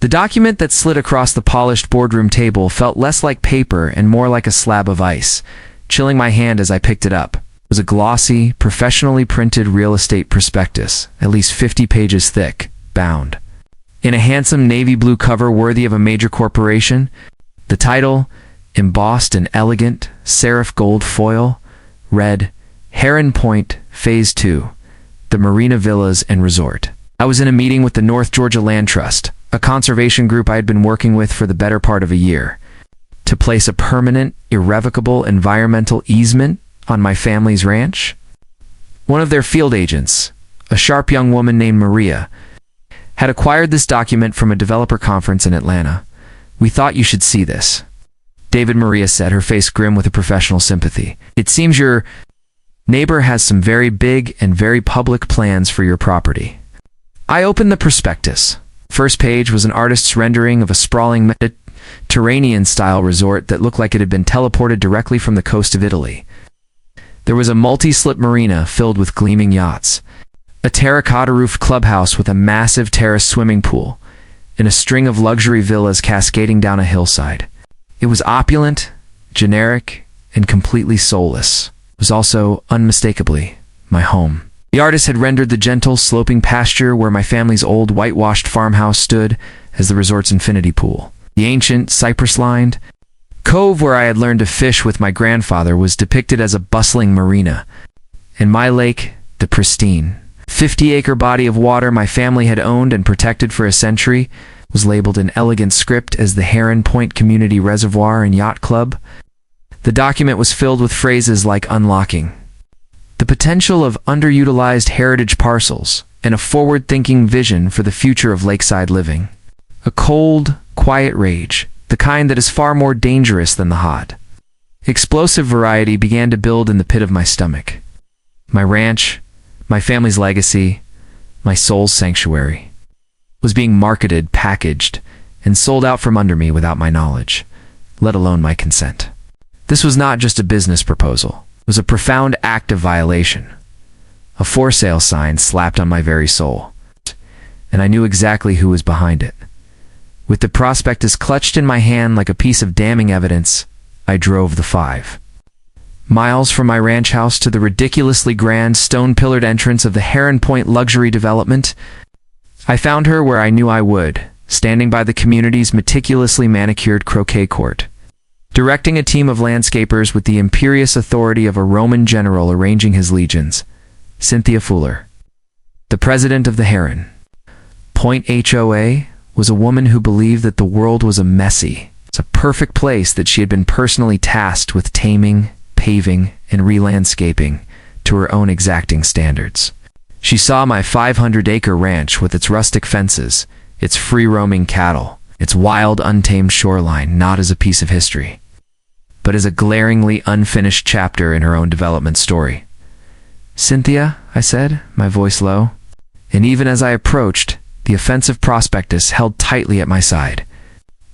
The document that slid across the polished boardroom table felt less like paper and more like a slab of ice, chilling my hand as I picked it up. It was a glossy, professionally printed real estate prospectus, at least 50 pages thick, bound. In a handsome navy blue cover worthy of a major corporation, the title, embossed in elegant, serif gold foil, read, Heron Point, Phase 2, the Marina Villas and Resort. I was in a meeting with the North Georgia Land Trust, a conservation group I had been working with for the better part of a year, to place a permanent, irrevocable environmental easement on my family's ranch. One of their field agents, a sharp young woman named Maria, had acquired this document from a developer conference in Atlanta. "We thought you should see this," David Maria said, her face grim with a professional sympathy. "It seems your neighbor has some very big and very public plans for your property." I opened the prospectus. First page was an artist's rendering of a sprawling Mediterranean-style resort that looked like it had been teleported directly from the coast of Italy. There was a multi-slip marina filled with gleaming yachts, a terracotta-roofed clubhouse with a massive terrace swimming pool, and a string of luxury villas cascading down a hillside. It was opulent, generic, and completely soulless. It was also, unmistakably, my home. The artist had rendered the gentle, sloping pasture where my family's old, whitewashed farmhouse stood as the resort's infinity pool. The ancient, cypress-lined cove where I had learned to fish with my grandfather was depicted as a bustling marina, and my lake, the pristine 50-acre body of water my family had owned and protected for a century, was labeled in elegant script as the Heron Point Community Reservoir and Yacht Club. The document was filled with phrases like unlocking the potential of underutilized heritage parcels, and a forward-thinking vision for the future of lakeside living. A cold, quiet rage, the kind that is far more dangerous than the hot, explosive variety, began to build in the pit of my stomach. My ranch, my family's legacy, my soul's sanctuary, was being marketed, packaged, and sold out from under me without my knowledge, let alone my consent. This was not just a business proposal. It was a profound act of violation. A for sale sign slapped on my very soul, and I knew exactly who was behind it. With the prospectus clutched in my hand like a piece of damning evidence, I drove the 5 miles from my ranch house to the ridiculously grand, stone-pillared entrance of the Heron Point luxury development. I found her where I knew I would, standing by the community's meticulously manicured croquet court, directing a team of landscapers with the imperious authority of a Roman general arranging his legions. Cynthia Fuller, the president of the Heron Point HOA, was a woman who believed that the world was a perfect place that she had been personally tasked with taming, paving, and re-landscaping to her own exacting standards. She saw my 500-acre ranch with its rustic fences, its free-roaming cattle, its wild, untamed shoreline, not as a piece of history, but as a glaringly unfinished chapter in her own development story. "Cynthia," I said, my voice low, and even as I approached, the offensive prospectus held tightly at my side.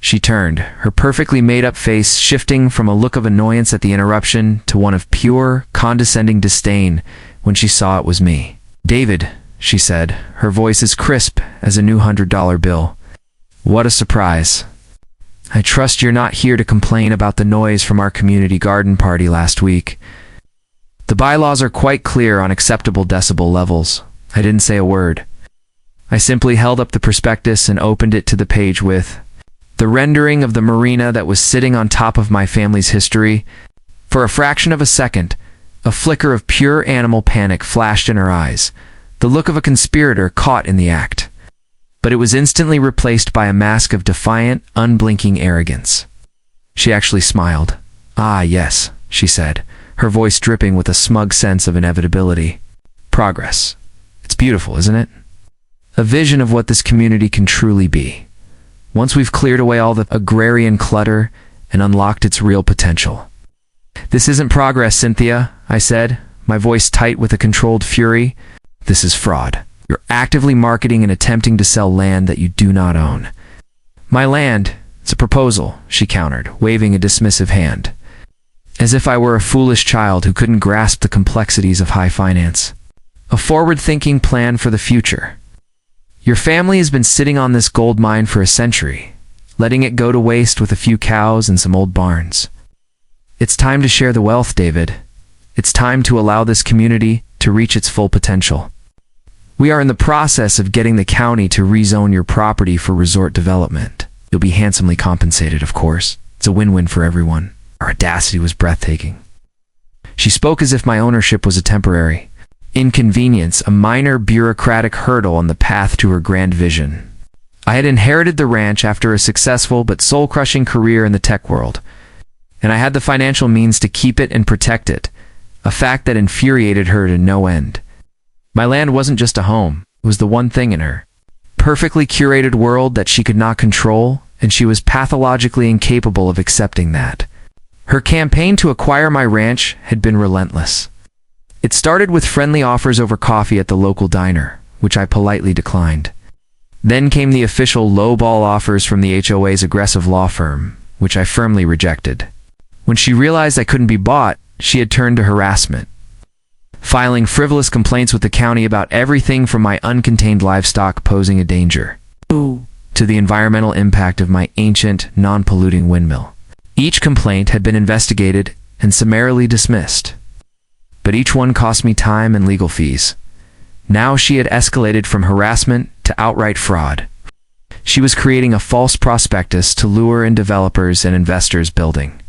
She turned, her perfectly made-up face shifting from a look of annoyance at the interruption to one of pure, condescending disdain when she saw it was me. "David," she said, her voice as crisp as a new $100 bill. "What a surprise. I trust you're not here to complain about the noise from our community garden party last week. The bylaws are quite clear on acceptable decibel levels." I didn't say a word. I simply held up the prospectus and opened it to the page with the rendering of the marina that was sitting on top of my family's history. For a fraction of a second, a flicker of pure animal panic flashed in her eyes, the look of a conspirator caught in the act. But it was instantly replaced by a mask of defiant, unblinking arrogance. She actually smiled. "Ah, yes," she said, her voice dripping with a smug sense of inevitability. "Progress. It's beautiful, isn't it? A vision of what this community can truly be, once we've cleared away all the agrarian clutter and unlocked its real potential." "This isn't progress, Cynthia," I said, my voice tight with a controlled fury. "This is fraud. You're actively marketing and attempting to sell land that you do not own." "My land, it's a proposal," she countered, waving a dismissive hand, as if I were a foolish child who couldn't grasp the complexities of high finance. "A forward-thinking plan for the future. Your family has been sitting on this gold mine for a century, letting it go to waste with a few cows and some old barns. It's time to share the wealth, David. It's time to allow this community to reach its full potential. We are in the process of getting the county to rezone your property for resort development. You'll be handsomely compensated, of course. It's a win-win for everyone. Her audacity was breathtaking. She spoke as if my ownership was a temporary inconvenience, a minor bureaucratic hurdle on the path to her grand vision. I had inherited the ranch after a successful but soul-crushing career in the tech world, and I had the financial means to keep it and protect it, a fact that infuriated her to no end. My land wasn't just a home, it was the one thing in her perfectly curated world that she could not control, and she was pathologically incapable of accepting that. Her campaign to acquire my ranch had been relentless. It started with friendly offers over coffee at the local diner, which I politely declined. Then came the official lowball offers from the HOA's aggressive law firm, which I firmly rejected. When she realized I couldn't be bought, she had turned to harassment, filing frivolous complaints with the county about everything from my uncontained livestock posing a danger to the environmental impact of my ancient, non-polluting windmill. Each complaint had been investigated and summarily dismissed, but each one cost me time and legal fees. Now she had escalated from harassment to outright fraud. She was creating a false prospectus to lure in developers and investors building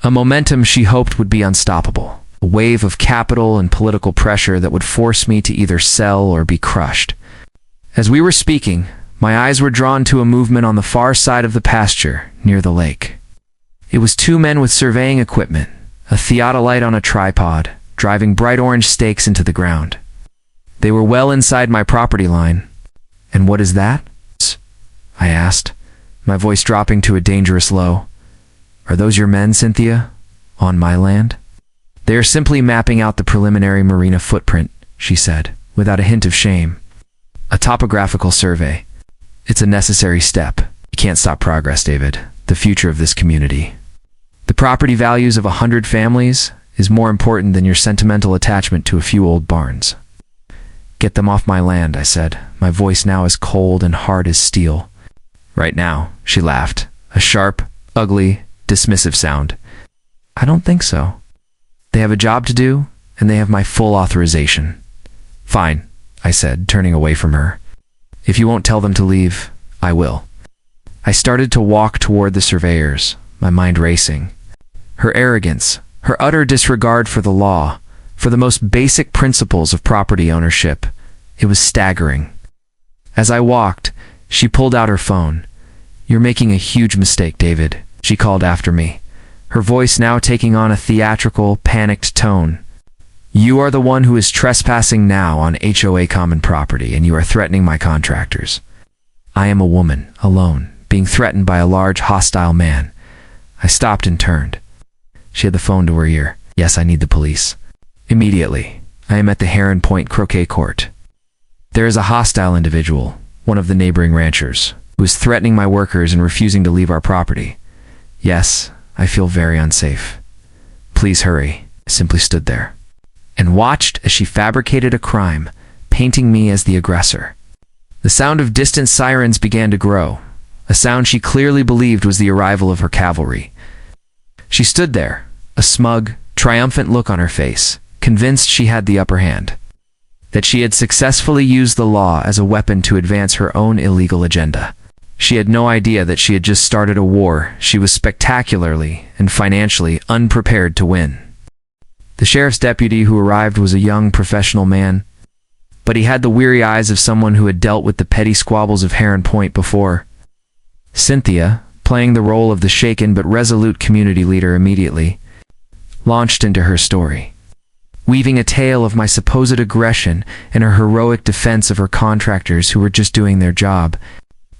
a momentum she hoped would be unstoppable, a wave of capital and political pressure that would force me to either sell or be crushed. As we were speaking, my eyes were drawn to a movement on the far side of the pasture, near the lake. It was two men with surveying equipment, a theodolite on a tripod, driving bright orange stakes into the ground. They were well inside my property line. "And what is that?" I asked, my voice dropping to a dangerous low. "Are those your men, Cynthia? On my land?" "They are simply mapping out the preliminary marina footprint," she said, without a hint of shame. "A topographical survey. It's a necessary step. You can't stop progress, David. The future of this community. The property values of 100 families is more important than your sentimental attachment to a few old barns." "Get them off my land," I said, my voice now as cold and hard as steel. "Right now," she laughed, a sharp, ugly, dismissive sound. "I don't think so. They have a job to do, and they have my full authorization." "Fine," I said, turning away from her. "If you won't tell them to leave, I will." I started to walk toward the surveyors, my mind racing. Her arrogance, her utter disregard for the law, for the most basic principles of property ownership, it was staggering. As I walked, she pulled out her phone. "You're making a huge mistake, David," she called after me, her voice now taking on a theatrical, panicked tone. "You are the one who is trespassing now on HOA common property, and you are threatening my contractors." I am a woman, alone, being threatened by a large, hostile man. I stopped and turned. She had the phone to her ear. "Yes, I need the police. Immediately. I am at the Heron Point croquet court. There is a hostile individual, one of the neighboring ranchers, who is threatening my workers and refusing to leave our property. Yes, I feel very unsafe. Please hurry." I simply stood there and watched as she fabricated a crime, painting me as the aggressor. The sound of distant sirens began to grow, a sound she clearly believed was the arrival of her cavalry. She stood there, a smug, triumphant look on her face, convinced she had the upper hand, that she had successfully used the law as a weapon to advance her own illegal agenda. She had no idea that she had just started a war she was spectacularly and financially unprepared to win. The sheriff's deputy who arrived was a young professional man, but he had the weary eyes of someone who had dealt with the petty squabbles of Heron Point before. Cynthia, playing the role of the shaken but resolute community leader, immediately launched into her story, weaving a tale of my supposed aggression and her heroic defense of her contractors who were just doing their job.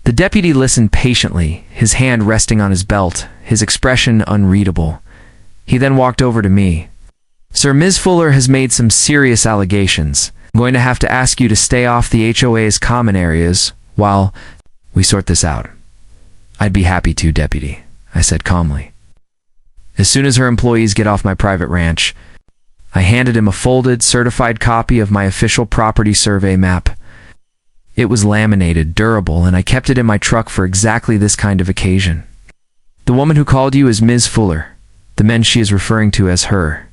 The deputy listened patiently, his hand resting on his belt, his expression unreadable. He then walked over to me. "Sir, Ms. Fuller has made some serious allegations. I'm going to have to ask you to stay off the HOA's common areas while we sort this out." "I'd be happy to, Deputy," I said calmly. "As soon as her employees get off my private ranch." I handed him a folded, certified copy of my official property survey map. It was laminated, durable, and I kept it in my truck for exactly this kind of occasion. The woman who called you is Ms. Fuller. The men she is referring to as her.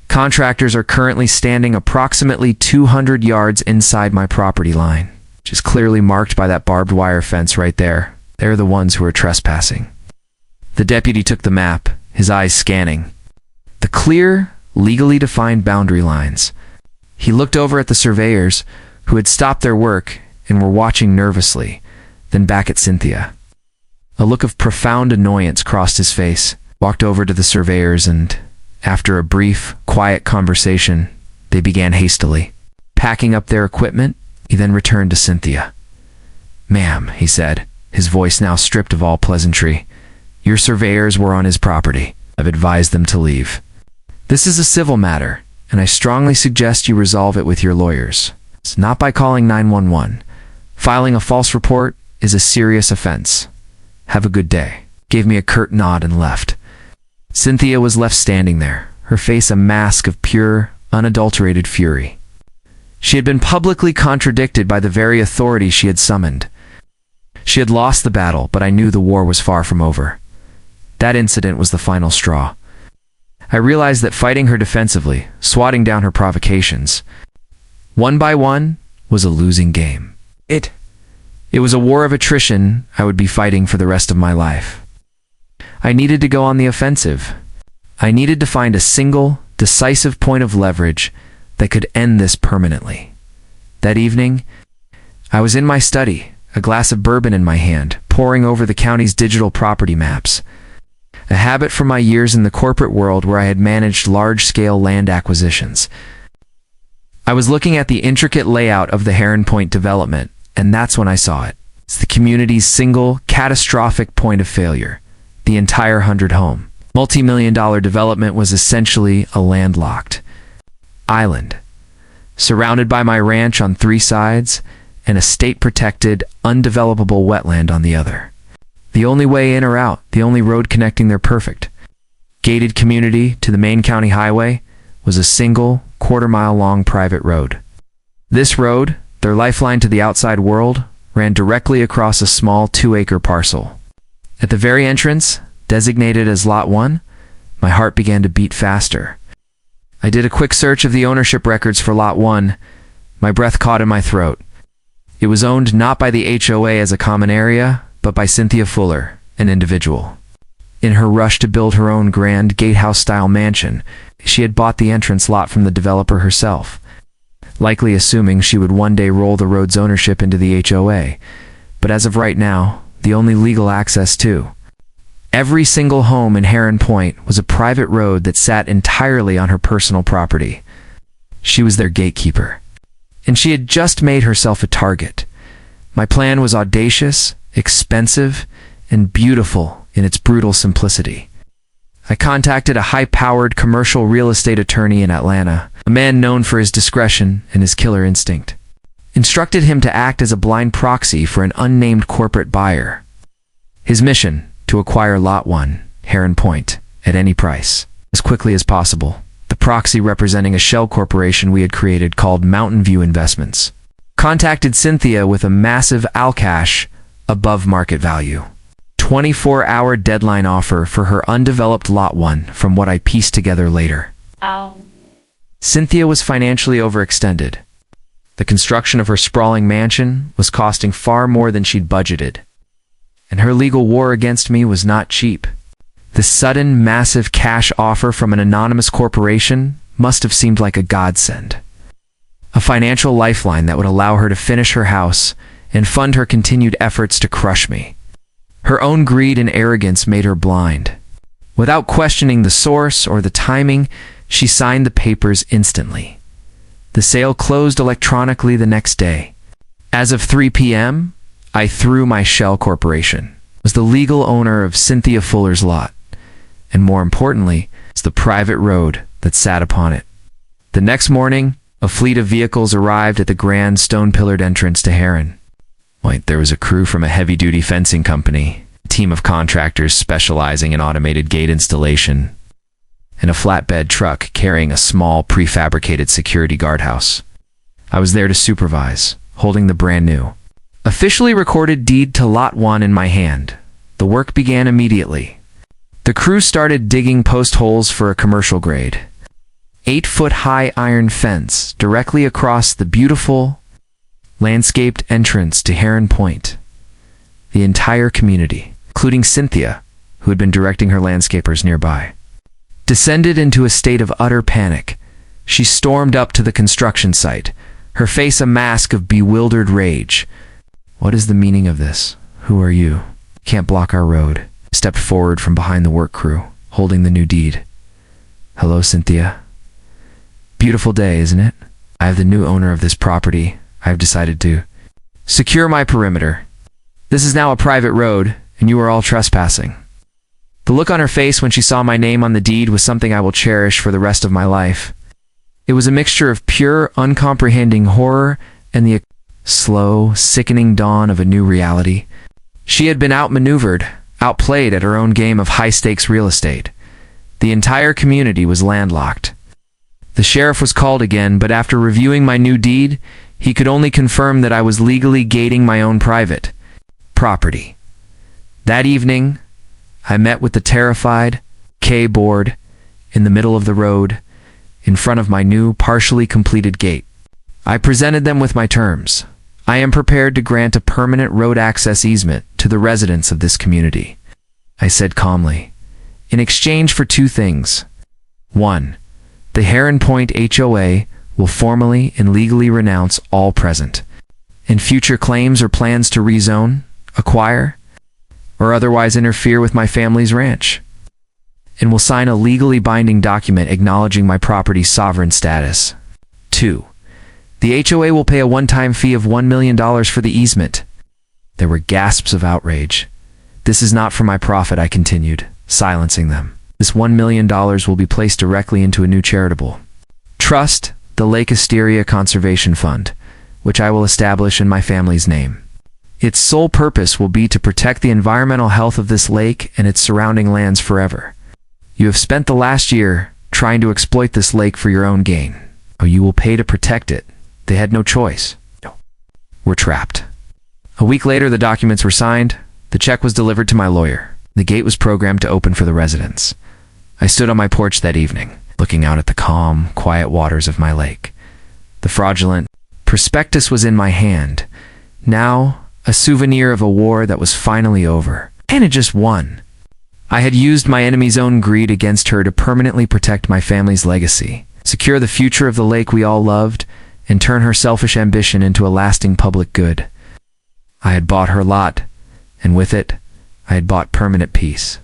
Contractors are currently standing approximately 200 yards inside my property line, which is clearly marked by that barbed wire fence right there. They're the ones who are trespassing. The deputy took the map, his eyes scanning the clear, legally defined boundary lines. He looked over at the surveyors, who had stopped their work and were watching nervously, then back at Cynthia. A look of profound annoyance crossed his face, walked over to the surveyors, and after a brief, quiet conversation, they began hastily packing up their equipment. He then returned to Cynthia. "Ma'am," he said, his voice now stripped of all pleasantry, "your surveyors were on his property. I've advised them to leave. This is a civil matter, and I strongly suggest you resolve it with your lawyers. It's not by calling 911. Filing a false report is a serious offense. Have a good day." Gave me a curt nod and left. Cynthia was left standing there, her face a mask of pure, unadulterated fury. She had been publicly contradicted by the very authority she had summoned. She had lost the battle, but I knew the war was far from over. That incident was the final straw. I realized that fighting her defensively, swatting down her provocations, one by one, was a losing game. It was a war of attrition I would be fighting for the rest of my life. I needed to go on the offensive. I needed to find a single, decisive point of leverage that could end this permanently. That evening, I was in my study, a glass of bourbon in my hand, poring over the county's digital property maps. A habit from my years in the corporate world where I had managed large-scale land acquisitions. I was looking at the intricate layout of the Heron Point development, and that's when I saw it. It's the community's single, catastrophic point of failure. The entire 100-home, multi-million-dollar development was essentially a landlocked island, surrounded by my ranch on 3 sides and a state-protected, undevelopable wetland on the other. The only way in or out, the only road connecting their perfect gated community to the main county highway, was a single, quarter-mile-long private road. This road, their lifeline to the outside world, ran directly across a small 2-acre parcel. At the very entrance, designated as Lot 1, my heart began to beat faster. I did a quick search of the ownership records for Lot 1. My breath caught in my throat. It was owned not by the HOA as a common area, but by Cynthia Fuller, an individual. In her rush to build her own grand gatehouse-style mansion, she had bought the entrance lot from the developer herself, likely assuming she would one day roll the road's ownership into the HOA, but as of right now, the only legal access to. Every single home in Heron Point was a private road that sat entirely on her personal property. She was their gatekeeper, and she had just made herself a target. My plan was audacious, expensive, and beautiful in its brutal simplicity. I contacted a high-powered commercial real estate attorney in Atlanta, a man known for his discretion and his killer instinct. Instructed him to act as a blind proxy for an unnamed corporate buyer. His mission, to acquire Lot 1, Heron Point, at any price, as quickly as possible. The proxy representing a shell corporation we had created called Mountain View Investments. Contacted Cynthia with a massive all-cash, above market value, 24-hour deadline offer for her undeveloped Lot 1 from what I pieced together later. Cynthia was financially overextended. The construction of her sprawling mansion was costing far more than she'd budgeted, and her legal war against me was not cheap. The sudden, massive cash offer from an anonymous corporation must have seemed like a godsend. A financial lifeline that would allow her to finish her house and fund her continued efforts to crush me. Her own greed and arrogance made her blind. Without questioning the source or the timing, she signed the papers instantly. The sale closed electronically the next day. As of 3 p.m., I, through my shell corporation, was the legal owner of Cynthia Fuller's lot, and more importantly, was the private road that sat upon it. The next morning, a fleet of vehicles arrived at the grand stone-pillared entrance to Heron. There was a crew from a heavy-duty fencing company, a team of contractors specializing in automated gate installation, and a flatbed truck carrying a small prefabricated security guardhouse. I was there to supervise, holding the brand new Officially recorded deed to Lot 1 in my hand. The work began immediately. The crew started digging post holes for a commercial grade. 8-foot-high iron fence directly across the beautiful, landscaped entrance to Heron Point. The entire community, including Cynthia, who had been directing her landscapers nearby, descended into a state of utter panic. She stormed up to the construction site, her face a mask of bewildered rage. "What is the meaning of this? Who are you? Can't block our road." Stepped forward from behind the work crew, holding the new deed. "Hello, Cynthia. Beautiful day, isn't it? I have the new owner of this property. I have decided to secure my perimeter. This is now a private road, and you are all trespassing." The look on her face when she saw my name on the deed was something I will cherish for the rest of my life. It was a mixture of pure, uncomprehending horror and the slow, sickening dawn of a new reality. She had been outmaneuvered, outplayed at her own game of high-stakes real estate. The entire community was landlocked. The sheriff was called again, but after reviewing my new deed, he could only confirm that I was legally gating my own private property. That evening, I met with the terrified K board in the middle of the road, in front of my new, partially completed gate. I presented them with my terms. I am prepared to grant a permanent road access easement to the residents of this community, I said calmly, in exchange for two things. 1. The Heron Point HOA will formally and legally renounce all present and future claims or plans to rezone, acquire, or otherwise interfere with my family's ranch, and will sign a legally binding document acknowledging my property's sovereign status. 2. The HOA will pay a one-time fee of $1 million for the easement. There were gasps of outrage. "This is not for my profit," I continued, silencing them. "This $1 million will be placed directly into a new charitable trust, the Lake Asteria Conservation Fund, which I will establish in my family's name. Its sole purpose will be to protect the environmental health of this lake and its surrounding lands forever. You have spent the last year trying to exploit this lake for your own gain. Oh, you will pay to protect it. They had no choice. We're trapped." A week later, the documents were signed. The check was delivered to my lawyer. The gate was programmed to open for the residents. I stood on my porch that evening, looking out at the calm, quiet waters of my lake. The fraudulent prospectus was in my hand, now a souvenir of a war that was finally over, and had just won. I had used my enemy's own greed against her to permanently protect my family's legacy, secure the future of the lake we all loved, and turn her selfish ambition into a lasting public good. I had bought her lot, and with it, I had bought permanent peace.